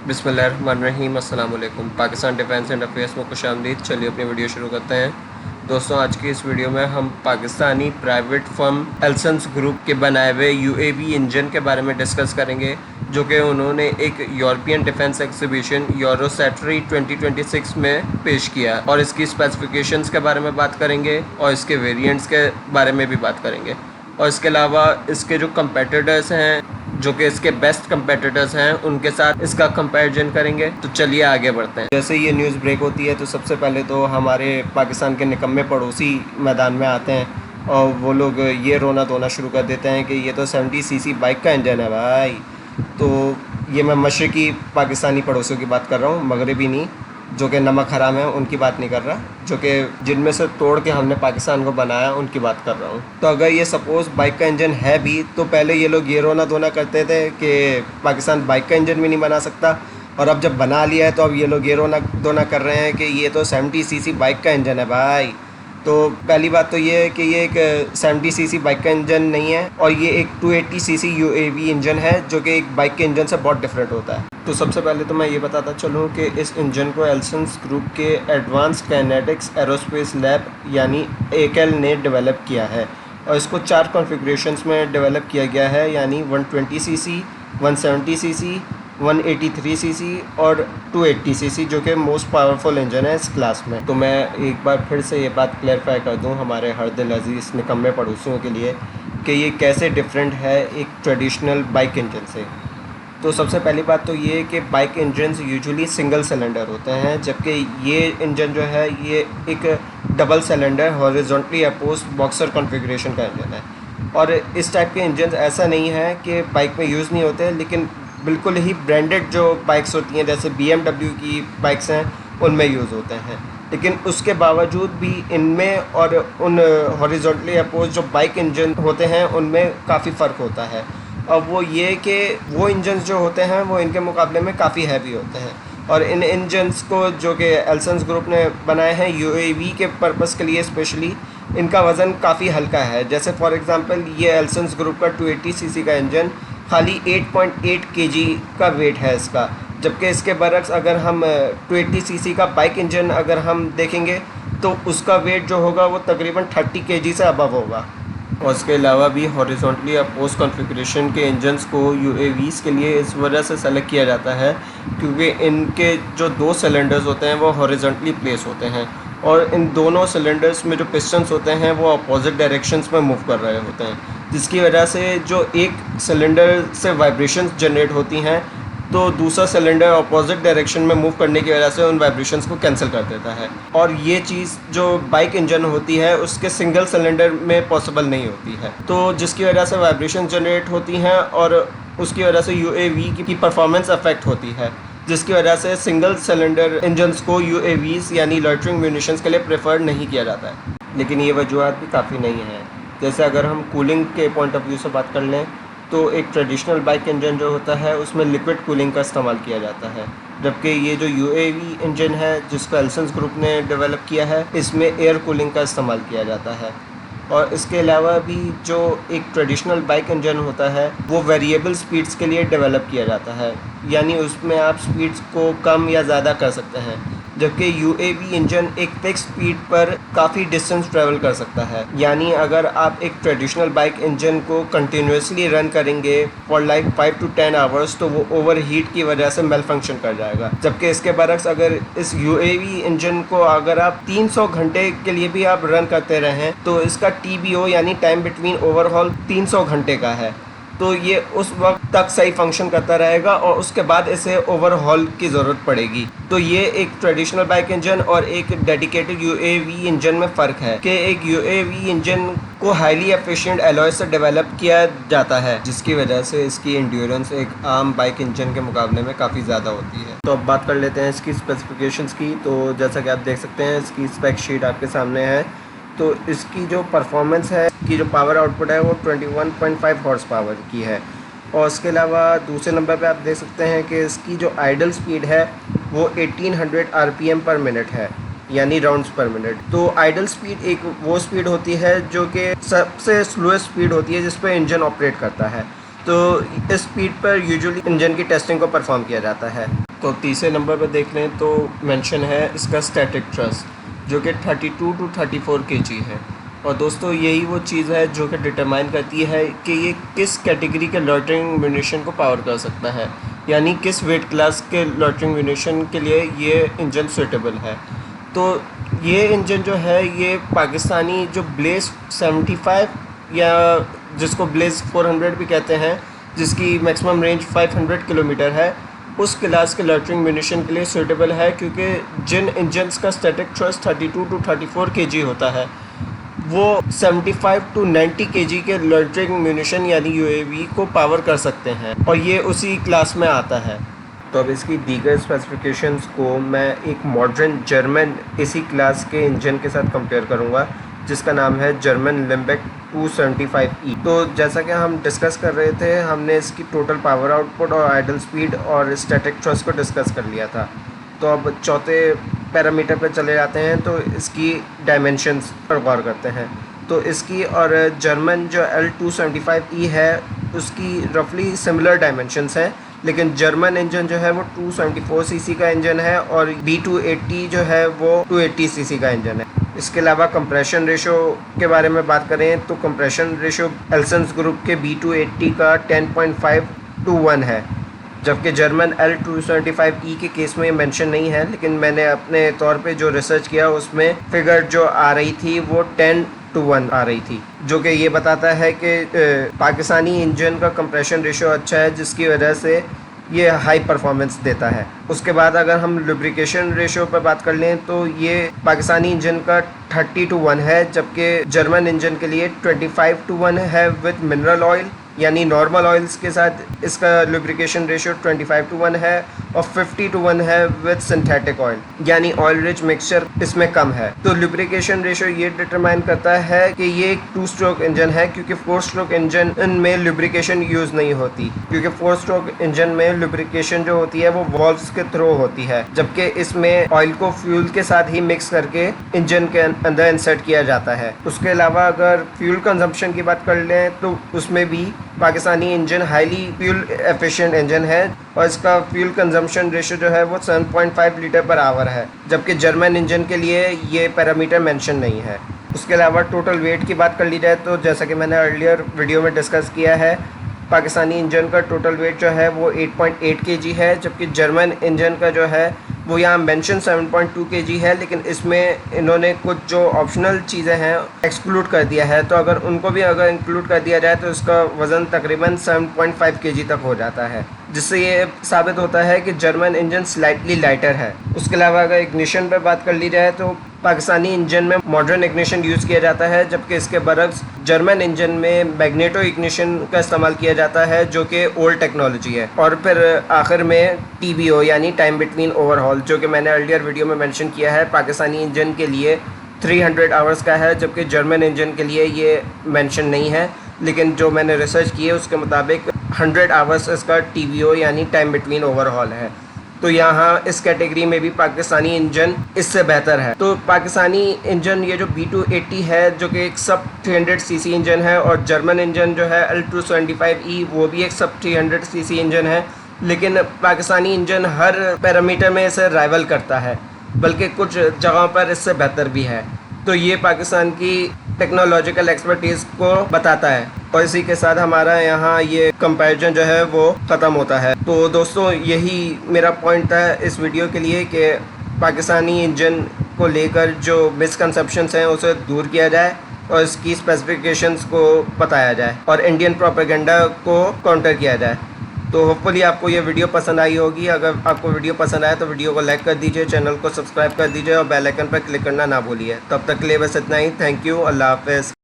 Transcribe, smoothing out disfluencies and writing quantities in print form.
बिस्मिल्लाहिर्रहमानिर्रहीम अस्सलाम वालेकुम। पाकिस्तान डिफेंस एंड अफेयर्स में खुशामदीद। चलिए अपनी वीडियो शुरू करते हैं। दोस्तों, आज की इस वीडियो में हम पाकिस्तानी प्राइवेट फर्म एल्सन्स ग्रुप के बनाए हुए यूएवी इंजन के बारे में डिस्कस करेंगे, जो कि उन्होंने एक यूरोपियन डिफेंस एग्जीबिशन यूरोसैटरी 2026 में पेश किया, और इसकी स्पेसिफिकेशंस के बारे में बात करेंगे और इसके वेरिएंट्स के बारे में भी बात करेंगे। और इसके अलावा इसके जो कंपेटिटर्स हैं, जो कि इसके बेस्ट कंपेटिटर्स हैं, उनके साथ इसका कंपैरिजन करेंगे। तो चलिए आगे बढ़ते हैं। जैसे ये न्यूज़ ब्रेक होती है तो सबसे पहले तो हमारे पाकिस्तान के निकम्मे पड़ोसी मैदान में आते हैं और वो लोग ये रोना धोना शुरू कर देते हैं कि ये तो 70 सीसी बाइक का इंजन है भाई। तो ये मैं मशरक़ी पाकिस्तानी पड़ोसियों की बात कर रहा हूँ, मगरबी नहीं, जो कि नमक हराम है उनकी बात नहीं कर रहा, जो कि जिनमें से तोड़ के हमने पाकिस्तान को बनाया उनकी बात कर रहा हूँ। तो अगर ये सपोज़ बाइक का इंजन है भी, तो पहले ये लोग ये रोना धोना करते थे कि पाकिस्तान बाइक का इंजन भी नहीं बना सकता, और अब जब बना लिया है तो अब ये लोग ये रोना धोना कर रहे हैं कि ये तो 70 सीसी बाइक का इंजन है भाई। तो पहली बात तो ये है कि ये एक 70 सीसी बाइक का इंजन नहीं है, और ये एक 280 सीसी यूएवी इंजन है, जो कि एक बाइक के इंजन से बहुत डिफरेंट होता है। तो सबसे पहले तो मैं ये बताता चलूँ कि इस इंजन को एल्सन्स ग्रुप के एडवांस काइनेटिक्स एरोस्पेस लैब यानी ACAL ने डेवलप किया है, और इसको 4 कॉन्फ़िगरेशंस में डेवलप किया गया है, यानी 120 सीसी, 170 सीसी, 183 सीसी और 280 सीसी, जो कि मोस्ट पावरफुल इंजन है इस क्लास में। तो मैं एक बार फिर से ये बात क्लैरिफाई कर दूं हमारे हर दिल अजीज़ निकम्मे पड़ोसियों के लिए कि ये कैसे डिफरेंट है एक ट्रेडिशनल बाइक इंजन से। तो सबसे पहली बात तो ये कि bike engines usually single cylinder होते हैं, जबकि ये इंजन जो है ये एक double cylinder horizontally opposed boxer configuration का इंजन है। और इस टाइप के इंजन ऐसा नहीं है कि बाइक में यूज़ नहीं होते, लेकिन बिल्कुल ही ब्रांडेड जो बाइक्स होती हैं जैसे BMW की बाइक्स हैं उनमें यूज़ होते हैं, लेकिन उसके बावजूद भी इनमें और उन हॉरिजॉन्टली अपोज जो बाइक इंजन होते हैं उनमें काफ़ी फ़र्क होता है। अब वो ये कि वो इंजन्स जो होते हैं वो इनके मुकाबले में काफ़ी हैवी होते हैं, और इन इंजन्स को जो कि एल्सन्स ग्रुप ने बनाए हैं यूएवी के पर्पस के लिए स्पेशली, इनका वज़न काफ़ी हल्का है। जैसे फॉर एग्ज़ाम्पल ये एल्सन्स ग्रुप का 280 सीसी का इंजन खाली 8.8 केजी का वेट है इसका, जबकि इसके बरक्स अगर हम 280 सीसी का बाइक इंजन अगर हम देखेंगे तो उसका वेट जो होगा वो तकरीबन 30 केजी से अबव होगा। और इसके अलावा भी हॉरिजॉन्टली अपोज कॉन्फ़िगरेशन के इंजन्स को यूएवीज़ के लिए इस वजह से सेलेक्ट किया जाता है क्योंकि इनके जो 2 सिलेंडर्स होते हैं वो हॉरिजॉन्टली प्लेस होते हैं, और इन दोनों सिलेंडर्स में जो पिस्टन्स होते हैं वो अपोजिट डायरेक्शंस में मूव कर रहे होते हैं, जिसकी वजह से जो एक सिलेंडर से वाइब्रेशंस जनरेट होती हैं तो दूसरा सिलेंडर अपोजिट डायरेक्शन में मूव करने की वजह से उन वाइब्रेशंस को कैंसिल कर देता है। और ये चीज़ जो बाइक इंजन होती है उसके सिंगल सिलेंडर में पॉसिबल नहीं होती है, तो जिसकी वजह से वाइब्रेशन जनरेट होती हैं और उसकी वजह से यूएवी की परफॉर्मेंस अफेक्ट होती है, जिसकी वजह से सिंगल सिलेंडर इंजन्स को यूएवीज़ यानी लॉइटरिंग म्यूनिशंस के लिए प्रेफर नहीं किया जाता है। लेकिन ये वजूहत भी काफ़ी नहीं है। जैसे अगर हम कूलिंग के पॉइंट ऑफ व्यू से बात कर लें तो एक ट्रेडिशनल बाइक इंजन जो होता है उसमें लिक्विड कूलिंग का इस्तेमाल किया जाता है, जबकि ये जो यूएवी इंजन है जिसको एल्सन्स ग्रुप ने डेवलप किया है इसमें एयर कूलिंग का इस्तेमाल किया जाता है। और इसके अलावा भी जो एक ट्रेडिशनल बाइक इंजन होता है वो वेरिएबल स्पीड्स के लिए डेवलप किया जाता है, यानी उसमें आप स्पीड्स को कम या ज़्यादा कर सकते हैं, जबकि यूएवी इंजन एक फिक्स स्पीड पर काफ़ी डिस्टेंस ट्रैवल कर सकता है। यानी अगर आप एक ट्रेडिशनल बाइक इंजन को कंटिन्यूसली रन करेंगे फॉर लाइक 5 to 10 आवर्स तो वो ओवर हीट की वजह से मेल फंक्शन कर जाएगा, जबकि इसके बरक्स अगर इस यूएवी इंजन को अगर आप 300 घंटे के लिए भी आप रन करते रहें तो इसका TBO यानी टाइम बिटवीन ओवरहॉल 300 घंटे का है, तो ये उस वक्त तक सही फंक्शन करता रहेगा और उसके बाद इसे ओवरहॉल की ज़रूरत पड़ेगी। तो ये एक ट्रेडिशनल बाइक इंजन और एक डेडिकेटेड यूएवी इंजन में फ़र्क है कि एक यूएवी इंजन को हाईली एफिशिएंट एलॉय से डेवलप किया जाता है, जिसकी वजह से इसकी एंड्योरेंस एक आम बाइक इंजन के मुकाबले में काफ़ी ज़्यादा होती है। तो अब बात कर लेते हैं इसकी स्पेसिफिकेशंस की। तो जैसा कि आप देख सकते हैं इसकी स्पेक शीट आपके सामने है। तो इसकी जो परफॉर्मेंस है, इसकी जो पावर आउटपुट है वो 21.5 हॉर्स पावर की है, और इसके अलावा दूसरे नंबर पे आप देख सकते हैं कि इसकी जो आइडल स्पीड है वो 1800 RPM पर मिनट है, यानी राउंड्स पर मिनट। तो आइडल स्पीड एक वो स्पीड होती है जो कि सबसे स्लोएस्ट स्पीड होती है जिस पर इंजन ऑपरेट करता है। तो इस स्पीड पर यूजुअली इंजन की टेस्टिंग को परफॉर्म किया जाता है। तो तीसरे नंबर पर देख लें तो मेंशन है इसका स्टैटिक थ्रस्ट, जो कि 32 टू 34 kg है। और दोस्तों यही वो चीज़ है जो कि डिटरमाइन करती है कि ये किस कैटेगरी के लॉइटरिंग म्यूनिशन को पावर कर सकता है, यानी किस वेट क्लास के लॉइटरिंग म्यूनिशन के लिए ये इंजन सूटेबल है। तो ये इंजन जो है ये पाकिस्तानी जो ब्लेज 75 या जिसको ब्लेज 400 भी कहते हैं, जिसकी मैक्सिमम रेंज 500 किलोमीटर है, उस क्लास के लॉइटरिंग म्यूनिशन के लिए सूटेबल है, क्योंकि जिन इंजन्स का स्टैटिक थ्रस्ट 32 टू 34 kg होता है वो 75 टू 90 kg के लॉइटरिंग म्यूनिशन यानी यूएवी को पावर कर सकते हैं, और ये उसी क्लास में आता है। तो अब इसकी दीगर स्पेसिफिकेशंस को मैं एक मॉडर्न जर्मन इसी क्लास के इंजन के साथ कंपेयर करूंगा, जिसका नाम है जर्मन लिम्बेक 275E। तो जैसा कि हम डिस्कस कर रहे थे, हमने इसकी टोटल पावर आउटपुट और आइडल स्पीड और स्टैटिक थ्रस्ट को डिस्कस कर लिया था। तो अब चौथे पैरामीटर पर चले जाते हैं, तो इसकी डायमेंशंस पर गौर करते हैं। तो इसकी और जर्मन जो L275E है उसकी रफली सिमिलर डायमेंशंस हैं, लेकिन जर्मन इंजन जो है वो 274 सीसी का इंजन है और B280 जो है वो 280 सीसी का इंजन है। इसके अलावा कंप्रेशन रेशो के बारे में बात करें तो कंप्रेशन रेशो एल्सन्स ग्रुप के B280 का 10.5:1 है, जबकि जर्मन L275E के केस में मेंशन नहीं है, लेकिन मैंने अपने तौर पे जो रिसर्च किया उसमें फिगर जो आ रही थी वो 10:1 आ रही थी, जो कि ये बताता है कि पाकिस्तानी इंजन का कंप्रेशन रेशो अच्छा है, जिसकी वजह से ये हाई परफॉर्मेंस देता है। उसके बाद अगर हम लुब्रिकेशन रेशो पर बात कर लें तो ये पाकिस्तानी इंजन का 30:1 है, जबकि जर्मन इंजन के लिए 25:1 है विद मिनरल ऑयल, यानी नॉर्मल ऑयल्स के साथ इसका लुब्रिकेशन रेशो 25:1 है, और 50:1 है विद सिंथेटिक ऑयल, यानी ऑयल रिच मिक्सचर इसमें कम है। तो लुब्रिकेशन रेशो ये डिटरमाइन करता है कि ये एक 2 स्ट्रोक इंजन है, क्योंकि 4 स्ट्रोक इंजन में लुब्रिकेशन यूज़ नहीं होती, क्योंकि 4 स्ट्रोक इंजन में लुब्रिकेशन जो होती है वो वॉल्व्स के थ्रू होती है, जबकि इसमें ऑयल को फ्यूल के साथ ही मिक्स करके इंजन के अंदर इंसर्ट किया जाता है। उसके अलावा अगर फ्यूल कंजम्पशन की बात कर लें तो उसमें भी Pakistani engine highly fuel efficient engine है, और इसका फ्यूल कंजम्पशन रेशो जो है वो 7.5 लीटर पर आवर है, जबकि जर्मन इंजन के लिए ये पैरामीटर मेंशन नहीं है। उसके अलावा टोटल वेट की बात कर ली जाए तो जैसा कि मैंने अर्लियर वीडियो में डिस्कस किया है, पाकिस्तानी इंजन का टोटल वेट जो है वो 8.8 kg है, जबकि जर्मन इंजन का जो है वो यहाँ मेंशन 7.2 kg है, लेकिन इसमें इन्होंने कुछ जो ऑप्शनल चीज़ें हैं एक्सक्लूड कर दिया है। तो अगर उनको भी अगर इंक्लूड कर दिया जाए तो इसका वज़न तकरीबन 7.5 kg तक हो जाता है, जिससे ये साबित होता है कि जर्मन इंजन स्लाइटली लाइटर है। उसके अलावा अगर इग्निशन पर बात कर ली जाए तो पाकिस्तानी इंजन में मॉडर्न इग्निशन यूज़ किया जाता है, जबकि इसके बरक्स जर्मन इंजन में मैग्नेटो इग्निशन का इस्तेमाल किया जाता है, जो कि ओल्ड टेक्नोलॉजी है। और फिर आखिर में TBO यानी टाइम बिटवीन ओवरहॉल, जो कि मैंने अर्लियर वीडियो में मेंशन किया है, पाकिस्तानी इंजन के लिए 300 आवर्स का है, जबकि जर्मन इंजन के लिए ये मेंशन नहीं है, लेकिन जो मैंने रिसर्च की है उसके मुताबिक 100 आवर्स इसका TBO यानी टाइम बिटवीन ओवरहॉल है। तो यहाँ इस कैटेगरी में भी पाकिस्तानी इंजन इससे बेहतर है। तो पाकिस्तानी इंजन ये जो B280 है, जो कि एक सब 300 सीसी इंजन है, और जर्मन इंजन जो है L275E वो भी एक सब 300 सीसी इंजन है, लेकिन पाकिस्तानी इंजन हर पैरामीटर में इसे राइवल करता है, बल्कि कुछ जगहों पर इससे बेहतर भी है। तो ये पाकिस्तान की टेक्नोलॉजिकल एक्सपर्टीज़ को बताता है, और इसी के साथ हमारा यहाँ ये कंपैरिजन जो है वो ख़त्म होता है। तो दोस्तों यही मेरा पॉइंट था इस वीडियो के लिए कि पाकिस्तानी इंजन को लेकर जो मिसकंसेप्शंस हैं उसे दूर किया जाए और इसकी स्पेसिफिकेशंस को बताया जाए और इंडियन प्रोपेगेंडा को काउंटर किया जाए। तो होपफुली आपको ये वीडियो पसंद आई होगी। अगर आपको वीडियो पसंद आया तो वीडियो को लाइक कर दीजिए, चैनल को सब्सक्राइब कर दीजिए और बेल आइकन पर क्लिक करना ना भूलिए। तब तक के लिए बस इतना ही। Thank you. अल्लाह हाफ़िज़।